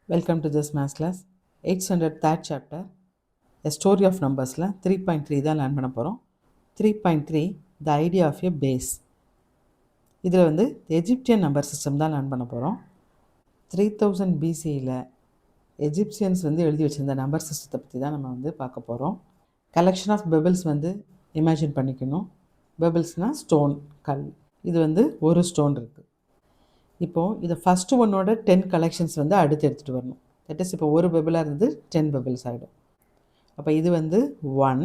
Welcome to this maths class. 800 third chapter, A Story of Numbers-ல 3.3 தான் learn பண்ண போகிறோம். 3.3 The Idea of a Base. இதில் வந்து Egyptian number system தான் learn பண்ண போகிறோம். 3000 BCயில் எஜிப்சியன்ஸ் வந்து எழுதி வச்சிருந்த நம்பர் சிஸ்டத்தை பற்றி தான் நம்ம வந்து பார்க்க போகிறோம். கலெக்ஷன் ஆஃப் பெபிள்ஸ் வந்து இமேஜின் பண்ணிக்கணும். பெபிள்ஸ்னால் ஸ்டோன், கல். இது வந்து ஒரு ஸ்டோன் இருக்குது. இப்போது இதை ஃபஸ்ட்டு ஒன்னோட 10 கலெக்ஷன்ஸ் வந்து அடுத்து எடுத்துகிட்டு வரணும். தட் இஸ் இப்போ ஒரு பெபிளாக இருந்து 10 பெபிள்ஸ் ஆகிடும். அப்போ இது வந்து 1,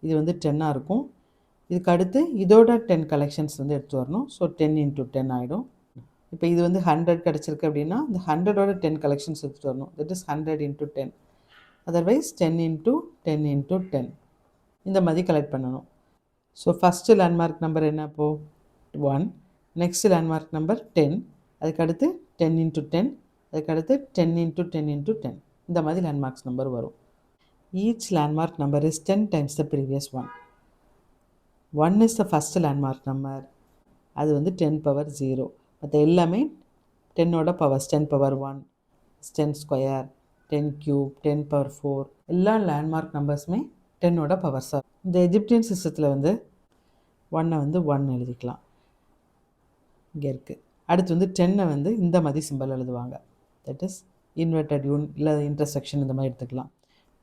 இது வந்து 10ஆக இருக்கும். இதுக்கு அடுத்து இதோட 10 கலெக்ஷன்ஸ் வந்து எடுத்து வரணும். ஸோ 10 × 10 ஆகிடும். இப்போ இது வந்து 100 கிடச்சிருக்கு அப்படின்னா இந்த 100ஓட 10 கலெக்ஷன்ஸ் எடுத்துகிட்டு வரணும். That is 100 × 10. அதர்வைஸ் 10 × 10 × 10 இந்த மாதிரி கலெக்ட் பண்ணணும். ஸோ ஃபஸ்ட்டு லேண்ட்மார்க் நம்பர் என்ன அப்போது 1, நெக்ஸ்ட் லேண்ட்மார்க் நம்பர் 10, அதுக்கடுத்து 10 × 10, அதுக்கடுத்து 10 × 10 × 10 இந்த மாதிரி லேண்ட்மார்க்ஸ் நம்பர் வரும். Each landmark number is 10 times the previous one. 1 is the first landmark number. அது வந்து 10 power 0. மற்ற எல்லாமே 10ஓட powers 10 power 1, 10 square, 10 cube, 10 power 4 எல்லா லேண்ட்மார்க் நம்பர்ஸுமே 10ஓட பவர்ஸ் ஆகும். இந்த எஜிப்தியன் சிஸ்டத்தில் வந்து 1 வந்து 1 எழுதிக்கலாம், இங்கே இருக்குது. அடுத்து வந்து 10 வந்து இந்த மாதிரி சிம்பிள் எழுதுவாங்க. தட் இஸ் இன்வெர்டட் யூன் இல்லை இன்டர்செக்ஷன் இந்த மாதிரி எடுத்துக்கலாம்.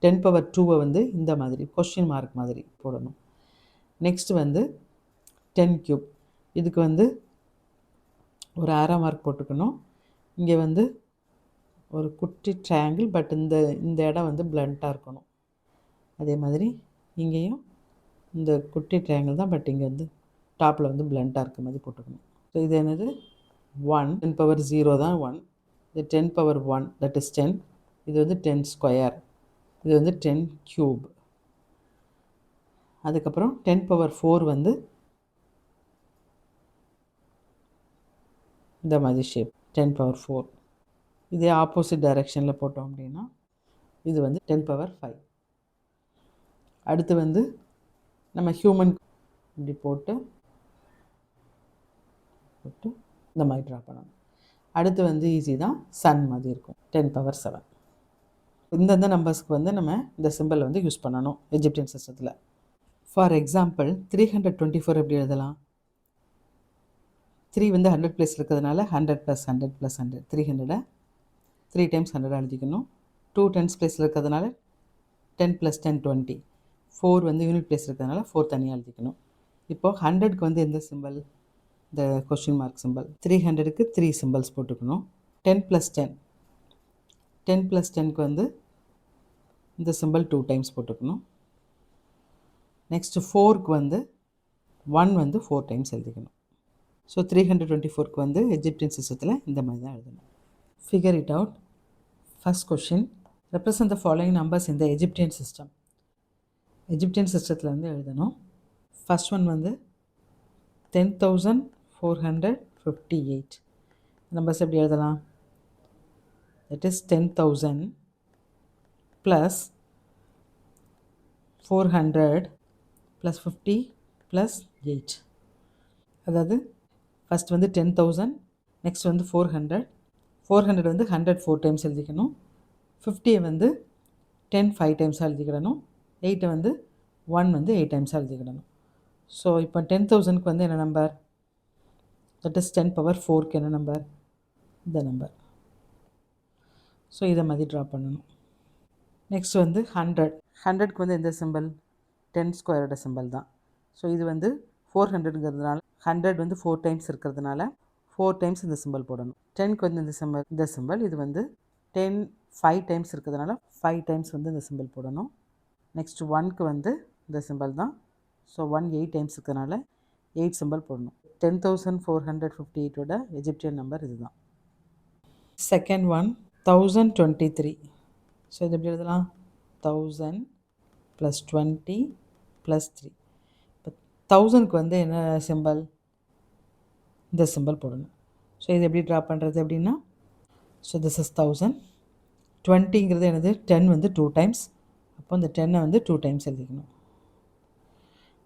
10 power 2 வந்து இந்த மாதிரி கொஸ்டின் மார்க் மாதிரி போடணும். நெக்ஸ்ட்டு வந்து 10 cube, இதுக்கு வந்து ஒரு ஆரோ மார்க் போட்டுக்கணும். இங்கே வந்து ஒரு குட்டி ட்ரையாங்கிள், பட் இந்த இடம் வந்து பிளண்ட்டாக இருக்கணும். அதே மாதிரி இங்கேயும் இந்த குட்டி ட்ரையாங்கிள் தான், பட் இங்கே வந்து டாப்பில் வந்து பிளண்ட்டாக இருக்க மாதிரி போட்டுக்கணும். ஸோ இது என்னது 1, 10 power 0 தான் 1, இது 10 power 1 தட் இஸ் 10, இது வந்து 10 ஸ்கொயர், இது வந்து 10 cube. அதுக்கப்புறம் 10 power 4 வந்து இந்த மாதிரி ஷேப் 10 power 4. இதே ஆப்போசிட் டைரெக்ஷனில் போட்டோம் அப்படின்னா இது வந்து 10 power 5. அடுத்து வந்து நம்ம ஹியூமன் இப்படி போட்டு இந்த மாதிரி ட்ரா பண்ணணும். அடுத்து வந்து ஈஸி தான், சன் மாதிரி இருக்கும் 10 power 7. இந்தந்த நம்பர்ஸ்க்கு வந்து நம்ம இந்த சிம்பிள் வந்து யூஸ் பண்ணணும் எஜிப்தியன் சிஸ்டத்தில். ஃபார் எக்ஸாம்பிள் 324 எப்படி எழுதலாம்? 3 வந்து 100 பிளேஸ் இருக்கிறதுனால 100 + 100 + 100 300 3 times 100 எழுதிக்கணும். 2 10s பிளேஸில் இருக்கிறதுனால 10 + 10 20. 4 வந்து யூனிட் பிளேஸ் இருக்கிறதுனால 4 தனியாக எழுதிக்கணும். இப்போது 100க்கு வந்து எந்த சிம்பிள்? இந்த கொஸ்டின் மார்க் சிம்பிள். 300க்கு 3 சிம்பிள்ஸ் போட்டுக்கணும். 10 + 10 10 + 10க்கு வந்து இந்த சிம்பிள் 2 times போட்டுக்கணும். நெக்ஸ்ட்டு 4க்கு வந்து 1 வந்து 4 times எழுதிக்கணும். ஸோ 324க்கு வந்து எஜிப்தியன் சிஸ்டத்தில் இந்த மாதிரி தான் எழுதணும். Figure it out. First question, represent the following numbers இந்த எஜிப்தியன் சிஸ்டம். எஜிப்தியன் சிஸ்டத்தில் வந்து எழுதணும். ஃபர்ஸ்ட் ஒன் வந்து 10,458. நம்பர்ஸ் எப்படி எழுதலாம்? That is 10,000 + 400 + 50 + 8. அதாவது ஃபஸ்ட் வந்து 10,000, நெக்ஸ்ட் வந்து 400 வந்து 100 4 times எழுதிக்கணும். 50 வந்து 10 5 times எழுதிக்கிடணும். 8 வந்து 1 வந்து 8 times எழுதிக்கிடணும். ஸோ இப்போ 10,000க்கு வந்து என்ன நம்பர்? தட் இஸ் 10 power 4க்கு என்ன நம்பர்? இந்த நம்பர். ஸோ இதை மாதிரி ட்ரா பண்ணணும். நெக்ஸ்ட் வந்து 100க்கு வந்து எந்த சிம்பிள்? 10 ஸ்கொயரோட சிம்பிள் தான். ஸோ இது வந்து 400ங்கிறதுனால 100 வந்து 4 times இருக்கிறதுனால 4 times இந்த சிம்பிள் போடணும். 10க்கு வந்து இந்த சிம்பிள் இது வந்து 10 5 times இருக்கிறதுனால 5 times வந்து இந்த சிம்பிள் போடணும். நெக்ஸ்ட் 1க்கு வந்து இந்த சிம்பிள் தான். ஸோ 1 8 times இருக்கிறதுனால 8 சிம்பிள் போடணும். 10,458ஓட எஜிப்தியன் நம்பர் இதுதான். Second one 1023. ஸோ இது எப்படி எழுதலாம்? 1000 + 20 + 3. இப்போ 1000க்கு வந்து என்ன சிம்பிள்? இந்த சிம்பிள் போடணும். ஸோ இது எப்படி ட்ரா பண்ணுறது அப்படின்னா, ஸோ திஸ் இஸ் 1000. 20ங்கிறது என்னது? 10 வந்து 2 times. அப்போ இந்த 10 வந்து 2 times எழுதிக்கணும்.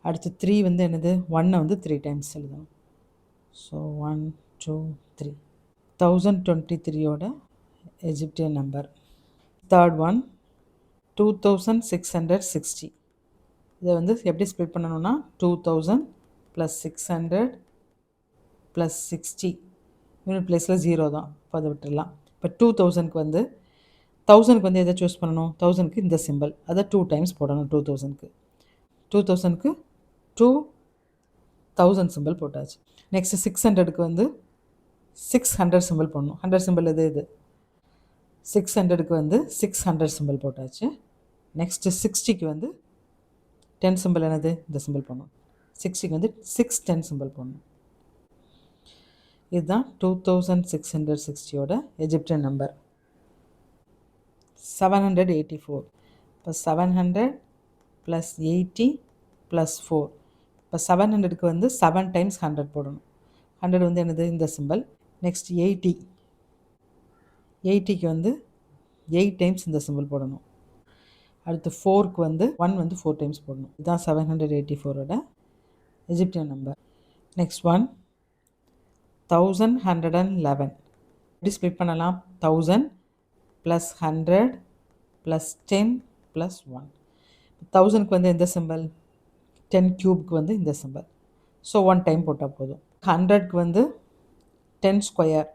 அடுத்து 3 வந்து என்னது? 1 வந்து 3 times எழுதணும். So 1 2 3. 1023ஓட Egyptian number. Third one 2660. இதை வந்து எப்படி ஸ்ப்ளிட் பண்ணணும்னா 2000 + 600 + 60 யூனிட் பிளேஸில் 0 தான், இப்போ அதை விட்டுடலாம். இப்போ 2000க்கு வந்து 1000க்கு வந்து எதை சூஸ் பண்ணணும்? 1000க்கு இந்த சிம்பிள், அதை 2 டைம்ஸ் போடணும். 2000க்கு 2000 சிம்பிள் போட்டாச்சு. நெக்ஸ்ட்டு 600க்கு வந்து 600 சிம்பிள் போடணும். 100 சிம்பிள் இது 600க்கு வந்து 600 சிம்பிள் போட்டாச்சு. நெக்ஸ்ட்டு 60க்கு வந்து 10 சிம்பிள் என்னது? இந்த சிம்பிள் போடணும். 60க்கு வந்து 610 சிம்பிள் போடணும். இதுதான் 2660ஓட எஜிப்டியன் நம்பர். 784. இப்போ 700 + 80 + 4. இப்போ 700க்கு வந்து 7 டைம்ஸ் 100 போடணும். 100 வந்து என்னது? இந்த சிம்பிள். நெக்ஸ்ட் 80க்கு வந்து 8 டைம்ஸ் இந்த சிம்பிள் போடணும். அடுத்து 4க்கு வந்து 1 வந்து 4 டைம்ஸ் போடணும். இதுதான் 784ஓட எஜிப்டியன் நம்பர். Next one 1111. எப்படி ஸ்ப்ளிட் பண்ணலாம்? 1000 + 100 + 10 + 1. 1000க்கு வந்து எந்த சிம்பிள்? 10 க்யூப்க்கு வந்து இந்த சிம்பிள். ஸோ 1 டைம் போட்டால் போதும். 100க்கு வந்து 10 ஸ்கொயர்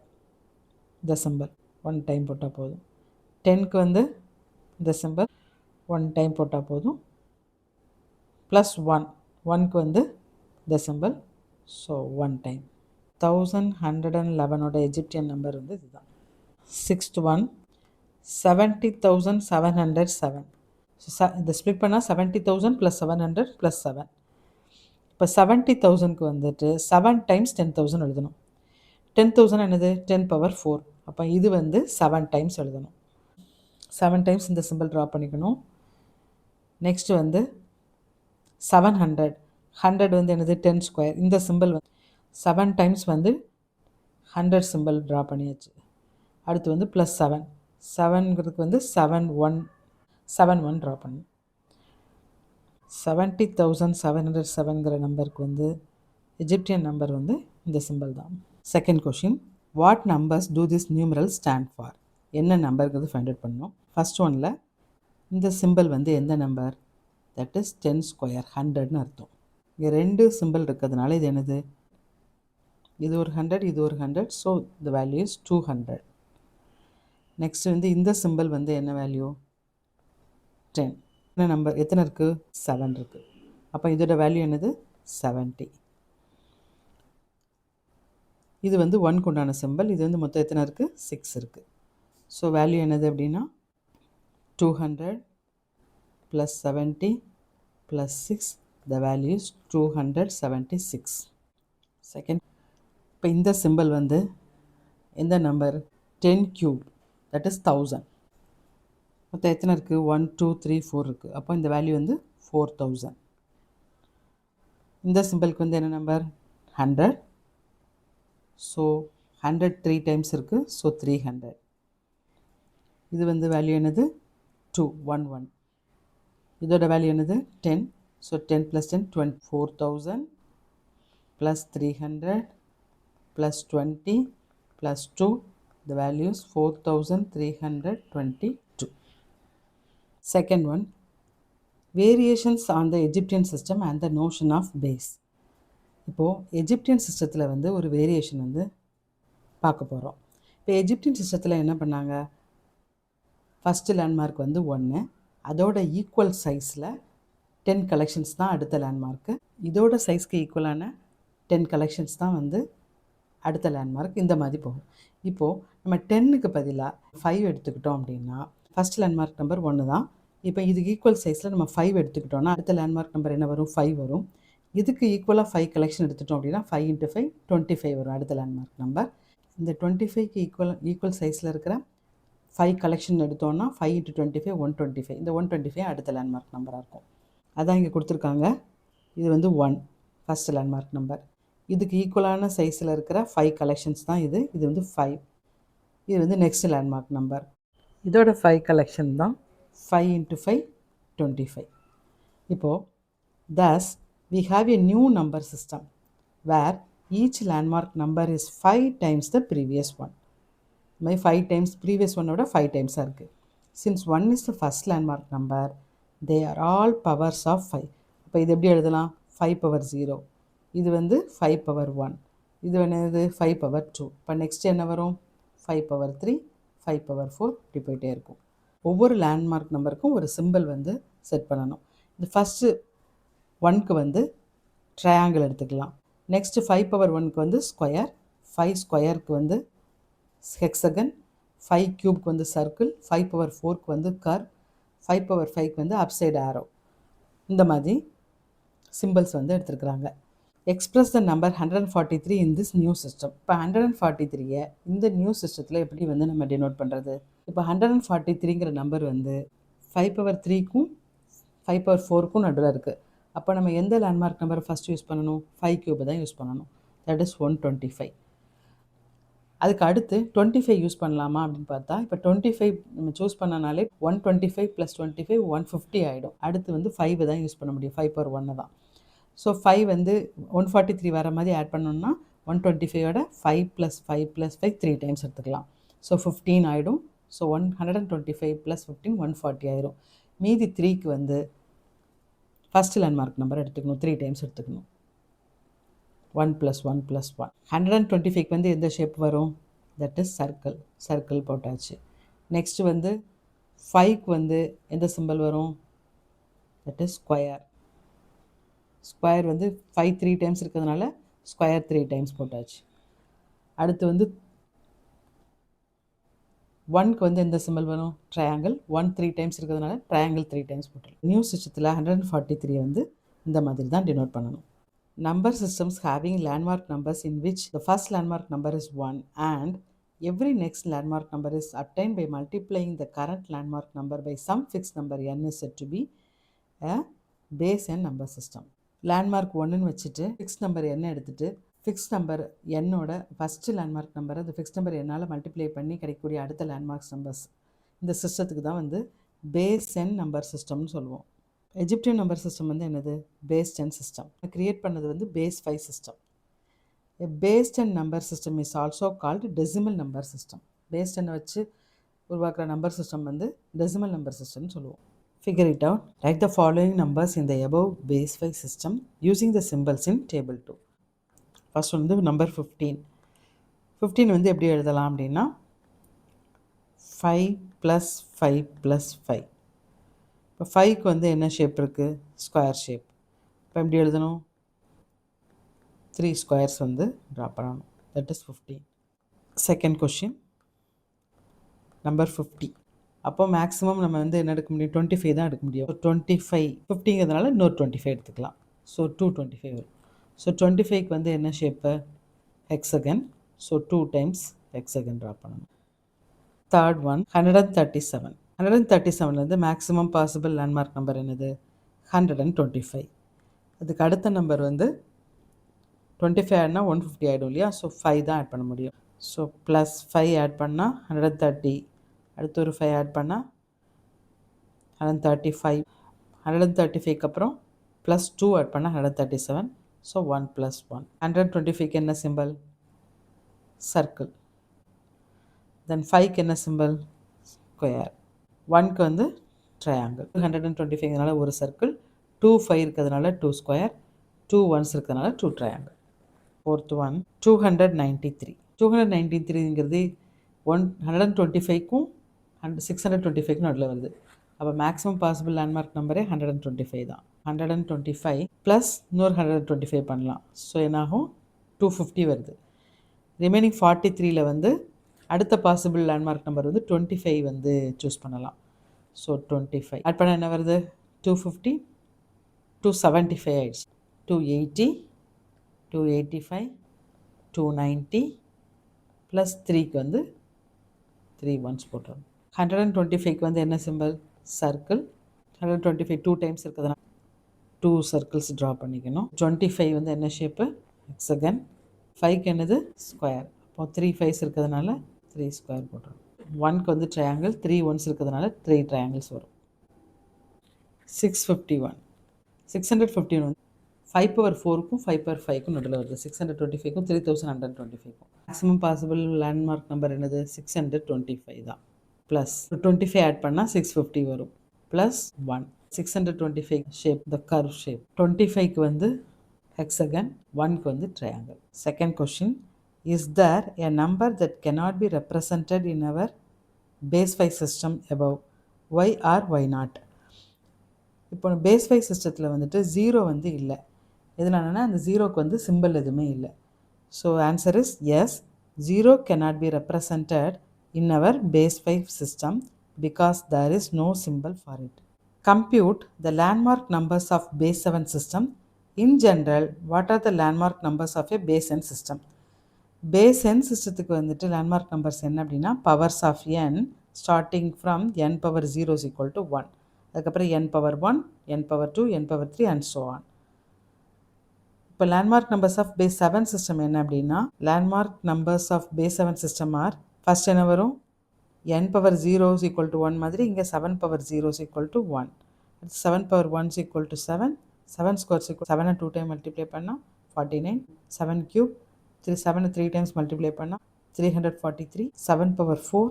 இந்த சிம்பிள், 1 டைம் போட்டால் போதும். 10க்கு வந்து இந்த சிம்பிள் 1 டைம் போட்டால் போதும். ப்ளஸ் 1க்கு வந்து இந்த சிம்பிள், ஸோ 1 டைம். 1111ஓட எஜிப்டியன் நம்பர் வந்து இதுதான். Sixth one 70,707. இதை ஸ்ப்ளிட் பண்ணால் 70,000 + 700 + 7. இப்போ 70,000க்கு வந்துட்டு 7 டைம்ஸ் 10,000 எழுதணும். 10,000 என்னது? 10^4. அப்போ இது வந்து 7 டைம்ஸ் எழுதணும். 7 டைம்ஸ் இந்த சிம்பிள் ட்ரா பண்ணிக்கணும். நெக்ஸ்ட்டு வந்து 700. 100 வந்து என்னது? 10 ஸ்கொயர். இந்த சிம்பிள் வந்து 7 டைம்ஸ் வந்து 100 சிம்பிள் ட்ரா பண்ணியாச்சு. அடுத்து வந்து ப்ளஸ் 7. 7ங்கிறதுக்கு வந்து 7 1 ட்ரா பண்ணணும். 70,707ங்கிற நம்பருக்கு வந்து எஜிப்டியன் நம்பர் வந்து இந்த சிம்பிள் தான். Second question, what numbers do this numeral stand for? என்ன நம்பருங்கிறது ஃபைண்ட் அவுட் பண்ணணும். ஃபஸ்ட் ஒனில் இந்த சிம்பிள் வந்து எந்த நம்பர்? தட் இஸ் 10 ஸ்கொயர், 100ன்னு அர்த்தம். இங்கே 2 சிம்பிள் இருக்கிறதுனால இது என்னது? இது ஒரு 100, இது ஒரு 100. So the value is 200. Next வந்து இந்த சிம்பிள் வந்து என்ன வேல்யூ? 10. என்ன நம்பர்? எத்தனை இருக்குது? 7 இருக்குது. அப்போ இதோட வேல்யூ என்னது? 70. இது வந்து 1க்கு உண்டான சிம்பிள். இது வந்து மொத்தம் எத்தனை இருக்குது? 6 இருக்குது. ஸோ வேல்யூ என்னது அப்படின்னா 200 + 70 + 6. The value is 276. செகண்ட், இப்போ இந்த சிம்பிள் வந்து எந்த நம்பர்? 10 cube, that is 1000. மொத்தம் எத்தனை இருக்குது? 1 2 3 4 இருக்குது. அப்போ இந்த வேல்யூ வந்து 4000. இந்த சிம்பிளுக்கு வந்து என்ன நம்பர்? 100. ஸோ 100 3 டைம்ஸ் இருக்குது. ஸோ 300. இது வந்து வேல்யூ என்னது? 2 1 1. இதோட வேல்யூ என்னது? 10. So 10 + 10 20. 4000 + 300 + 20 + 2. The value is 4322. Second one, variations on the Egyptian system and the notion of base. இப்போது எஜிப்டியன் சிஸ்டத்தில் வந்து ஒரு வேரியேஷன் வந்து பார்க்க போகிறோம். இப்போ எஜிப்டியன் சிஸ்டத்தில் என்ன பண்ணாங்க? ஃபஸ்ட்டு லேண்ட்மார்க் வந்து 1, அதோட ஈக்குவல் சைஸில் 10 கலெக்ஷன்ஸ் தான் அடுத்த லேண்ட்மார்க்கு. இதோட சைஸ்க்கு ஈக்குவலான 10 கலெக்ஷன்ஸ் தான் வந்து அடுத்த லேண்ட்மார்க். இந்த மாதிரி போகும். இப்போது நம்ம 10க்கு பதிலாக 5 எடுத்துக்கிட்டோம் அப்படின்னா ஃபஸ்ட் லேண்ட்மார்க் நம்பர் 1 தான். இப்போ இதுக்கு ஈக்குவல் சைஸில் நம்ம 5 எடுத்துக்கிட்டோன்னா அடுத்த லேண்ட்மார்க் நம்பர் என்ன வரும்? 5 வரும். இதுக்கு ஈக்குவலாக 5 கலெக்ஷன் எடுத்துட்டோம் அப்படின்னா 5 × 5 25 வரும் அடுத்த லேண்ட்மார்க் நம்பர். இந்த 25க்கு ஈக்குவல் சைஸில் இருக்கிற 5 கலெக்ஷன் எடுத்தோன்னா 5 × 25 125. இந்த 125 அடுத்த லேண்ட்மார்க் நம்பராக இருக்கும். அதான் இங்கே கொடுத்துருக்காங்க. இது வந்து 1 ஃபஸ்ட் லேண்ட்மார்க் நம்பர். இதுக்கு ஈக்குவலான சைஸில் இருக்கிற 5 கலெக்ஷன்ஸ் தான் இது. இது வந்து 5. இது வந்து நெக்ஸ்ட் லேண்ட்மார்க் நம்பர். இதோட 5 கலெக்ஷன் தான் 5 × 5 25. இப்போது thus we have a new number system where each landmark number is 5 times the previous one. My 5 times previous ஒன்னோட 5 டைம்ஸாக இருக்குது. Since 1 is the first landmark number, they are all powers of 5. இப்போ இது எப்படி எழுதலாம்? 5 power 0, இது வந்து 5 power 1, இது என்னது 5 பவர் 2. இப்போ நெக்ஸ்ட் என்ன வரும்? 5 பவர் 3, 5 பவர் 4, இப்படி போயிட்டே இருக்கும். ஒவ்வொரு லேண்ட்மார்க் நம்பருக்கும் ஒரு சிம்பிள் வந்து செட் பண்ணணும். இந்த ஃபஸ்ட்டு 1க்கு வந்து ட்ரையாங்கிள் எடுத்துக்கலாம். நெக்ஸ்ட்டு 5 பவர் 1க்கு வந்து ஸ்கொயர், 5 ஸ்கொயருக்கு வந்து ஹெக்ஸகன், 5 க்யூப்க்கு வந்து சர்க்கிள், 5 பவர் 4க்கு வந்து கர்வ், 5 பவர் 5க்கு வந்து அப்சைடு ஆரோ. இந்த மாதிரி சிம்பிள்ஸ் வந்து எடுத்துருக்குறாங்க. Express the number 143 in this new system. இப்போ 143 இந்த நியூ சிஸ்டத்தில் எப்படி வந்து நம்ம டினோட் பண்ணுறது? இப்போ 143ங்கிற நம்பர் வந்து 5 பவர் 3க்கும் 5 பவர் 4க்கும் நடுவில் இருக்குது. அப்போ நம்ம எந்த லேண்ட்மார்க் நம்பரை ஃபஸ்ட் யூஸ் பண்ணணும்? 5 க்யூபை தான் யூஸ் பண்ணணும். That is 125. அதுக்கு அடுத்து 25 யூஸ் பண்ணலாமா அப்படின்னு பார்த்தா, இப்போ 25 நம்ம சூஸ் பண்ணனாலே 125 + 25 150 ஆகிடும். அடுத்து வந்து 5 தான் யூஸ் பண்ண முடியும், 5 பவர் 1 தான். ஸோ 5 வந்து 143 வர மாதிரி ஆட் பண்ணோம்னா 125ஓட 5 + 5 + 5 3 டைம்ஸ் எடுத்துக்கலாம். ஸோ 15 ஆகிடும். ஸோ 125 + 15 140 ஆயிரும். மீதி 3க்கு வந்து ஃபஸ்ட் லேண்ட்மார்க் நம்பர் எடுத்துக்கணும், 3 டைம்ஸ் எடுத்துக்கணும். 1 + 1 + 1. 125க்கு வந்து எந்த ஷேப் வரும்? That is circle. சர்க்கிள் போட்டாச்சு. நெக்ஸ்ட்டு வந்து 5க்கு வந்து எந்த சிம்பிள் வரும்? That is square. ஸ்கொயர் வந்து 5 3 டைம்ஸ் இருக்கிறதுனால ஸ்கொயர் 3 டைம்ஸ் போட்டாச்சு. அடுத்து வந்து 1க்கு வந்து எந்த சிம்பிள் வரும்? ட்ரையாங்கிள். 1 3 டைம்ஸ் இருக்கிறதுனால ட்ரையாங்கிள் 3 டைம்ஸ் போட்டுருலாம். நியூ சிஸ்டத்தில் 143 வந்து இந்த மாதிரி தான் டினோட் பண்ணணும். Number systems having landmark numbers in which the first landmark number is 1 and every next landmark number is obtained by multiplying the current landmark number by some fixed number n is said to be a base n number system. landmark 1ன்னு வச்சுட்டு fixed number n எடுத்துகிட்டு fixed number என்னோட first landmark நம்பரை அந்த fixed number என்னால் multiply பண்ணி கிடைக்கக்கூடிய அடுத்த landmarks numbers, இந்த சிஸ்டத்துக்கு தான் வந்து பேஸ் n நம்பர் சிஸ்டம்னு சொல்லுவோம். எஜிப்டியன் நம்பர் சிஸ்டம் வந்து என்னது? Base 10 system. கிரியேட் பண்ணது வந்து base 5 system. Base 10 number system is also called decimal number system. Base 10 வச்சு உருவாக்குற நம்பர் சிஸ்டம் வந்து டெசிமல் நம்பர் சிஸ்டம்னு சொல்லுவோம். Figure it out. Write the following numbers in the above base 5 system using the symbols in table 2. First வந்து number 15. 15 வந்து எப்படி எழுதலாம் அப்படின்னா 5 + 5 + 5. இப்போ 5க்கு வந்து என்ன ஷேப் இருக்குது? Square shape. இப்போ எப்படி எழுதணும்? 3 ஸ்கொயர்ஸ் வந்து ட்ரா பண்ணணும். That is 15. Second question number 50. அப்போ மேக்ஸிமம் நம்ம வந்து என்ன எடுக்க முடியும்? 25 தான் எடுக்க முடியும். ஸோ 25 50ங்கிறதுனால இன்னொரு 25 எடுத்துக்கலாம். ஸோ 225 வரும். ஸோ 25க்கு வந்து என்ன shape? Hexagon. So 2 times hexagon draw பண்ணணும். Third one 137. 137லேருந்து மேக்ஸிமம் பாசிபிள் லேண்ட்மார்க் நம்பர் என்னது? 125. அதுக்கு அடுத்த நம்பர் வந்து 25 ஆட்னா 150 ஆகிடும் இல்லையா? ஸோ 5 தான் ஆட் பண்ண முடியும். ஸோ +5 ஆட் பண்ணால் 130. அடுத்து ஒரு 5 ஆட் பண்ணால் 135. 135க்கு அப்புறம் +2 ஆட் பண்ணால் 137. ஸோ 1 + 1. 125க்கு என்ன சிம்பிள்? சர்க்கிள். தென் 5க்கு என்ன சிம்பிள்? ஸ்கொயர். 1க்கு வந்து ட்ரையாங்கிள். 125ங்கிறதுனால ஒரு சர்க்கிள், 2 5 இருக்கிறதுனால 2 ஸ்கொயர், 2 1s இருக்கிறதுனால 2 ட்ரையாங்கிள். Fourth one 293. 293ங்கிறது 125க்கும் 625க்கும் நடுவில் வருது. அப்போ மேக்ஸிமம் பாசிபிள் லேண்ட்மார்க் நம்பரே 125 தான். 125 ப்ளஸ் இன்னொரு 125 பண்ணலாம். ஸோ என்னாகும்? 250 வருது. ரிமைனிங் 43ல் வந்து அடுத்த பாசிபிள் லேண்ட்மார்க் நம்பர் வந்து 25 வந்து சூஸ் பண்ணலாம். ஸோ 25 ஆட் பண்ண என்ன வருது? 250, 275 ஆயிடுச்சு. 280, 285, 290 ப்ளஸ் 3க்கு வந்து 3 1s போட்டுரும். 125க்கு வந்து என்ன சிம்பிள்? சர்க்கிள். 125 2 டைம்ஸ் இருக்கிறதுனால 2 சர்க்கிள்ஸ் ட்ரா பண்ணிக்கணும். 25 வந்து என்ன ஷேப்பு? ஹெக்ஸகன். 5க்கு என்னது? ஸ்கொயர். அப்போ 3 5s இருக்கிறதுனால 3 ஸ்கொயர் போட்டுரும். 1க்கு வந்து ட்ரையாங்கிள், 3 1s இருக்கிறதுனால 3 ட்ரையாங்கிள்ஸ் வரும். 651. 651 வந்து 5 பவர் 4க்கும் 5 பவர் 5க்கும் நடுவில் வருது. 625க்கும் 3125க்கும் மேக்ஸிமம் பாசிபிள் லேண்ட்மார்க் நம்பர் என்னது? 625 தான். ப்ளஸ் 25 ஆட் பண்ணால் 650 வரும். Plus 1 625 shape, the curve shape. 25க்கு வந்து hexagon, 1க்கு வந்து triangle. Second question, is there a number that cannot be represented in our base 5 system above? Why or why not? இப்போ base 5 சிஸ்டத்தில் வந்துட்டு 0 வந்து இல்லை. எதனாலனா அந்த 0க்கு வந்து சிம்பிள் எதுவுமே இல்லை. So answer is yes, 0 cannot be represented in our base 5 system because there is no symbol for it. Compute the landmark numbers of base 7 system. In general, what are the landmark numbers of a base n system? Base n சிஸ்டத்துக்கு வந்துட்டு landmark numbers என்ன அப்படின்னா powers of n starting from n power 0 is equal to 1. அதுக்கப்புறம் n power 1, n power 2, n power 3 and so on. இப்போ landmark numbers of base 7 system என்ன அப்படின்னா landmark numbers of base 7 system are first என்ன வரும்? n power 0 is equal to 1 மாதிரி இங்கே 7 power 0 is equal to 1. 7 power 1 is equal to 7. 7 square is equal to 7 2 time multiply பண்ணால் 49. 7 cube 7 3 times multiply பண்ணால் 343. 7 power 4,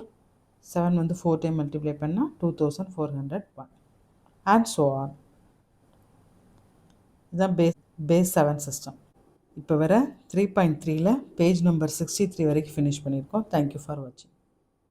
7 வந்து 4 time multiply பண்ணால் 2401 and so on. இதுதான் base 7 system. இப்போ வர 3.3ல பேஜ் நம்பர் 63 வரைக்கும் ஃபினிஷ் பண்ணியிருக்கோம். தேங்க்யூ ஃபார் வாட்சிங்.